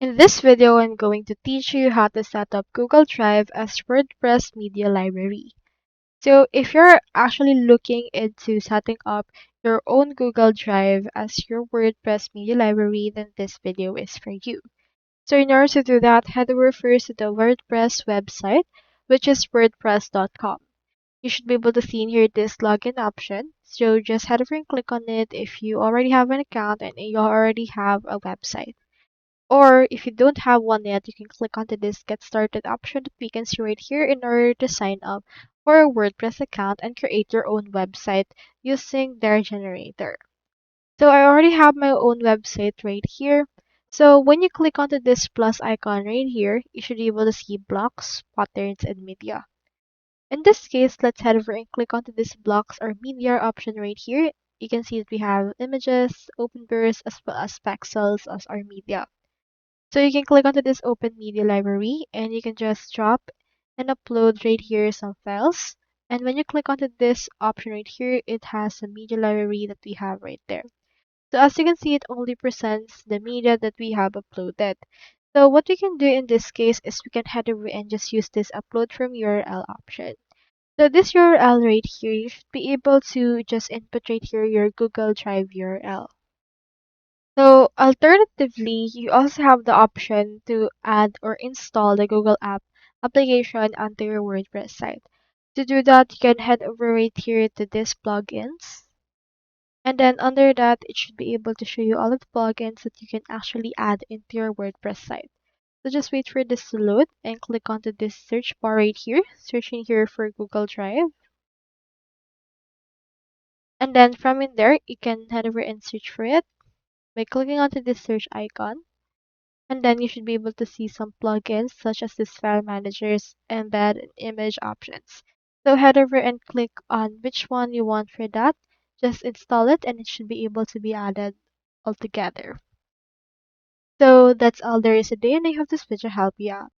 In this video, I'm going to teach you how to set up Google Drive as WordPress media library. So if you're actually looking into setting up your own Google Drive as your WordPress media library, then this video is for you. So in order to do that, head over first to the WordPress website, which is wordpress.com. You should be able to see in here this login option. So just head over and click on it if you already have an account and you already have a website. Or if you don't have one yet, you can click onto this get started option that we can see right here in order to sign up for a WordPress account and create your own website using their generator. So I already have my own website right here. So when you click onto this plus icon right here, you should be able to see blocks, patterns, and media. In this case, let's head over and click onto this blocks or media option right here. You can see that we have images, open burst, as well as pixels as our media. So you can click onto this open media library and you can just drop and upload right here some files. And when you click onto this option right here, it has a media library that we have right there. So as you can see, it only presents the media that we have uploaded. So what we can do in this case is we can head over and just use this upload from URL option. So this URL right here, you should be able to just input right here your Google Drive URL. So alternatively, you also have the option to add or install the Google app application onto your WordPress site. To do that, you can head over right here to this plugins. And then under that, it should be able to show you all of the plugins that you can actually add into your WordPress site. So just wait for this to load and click onto this search bar right here, searching here for Google Drive. And then from in there, you can head over and search for it by clicking onto this search icon. And then you should be able to see some plugins such as this file managers, embed, and image options. So head over and click on which one you want for that. Just install it and it should be able to be added altogether. So that's all there is today and I hope this video helped you out.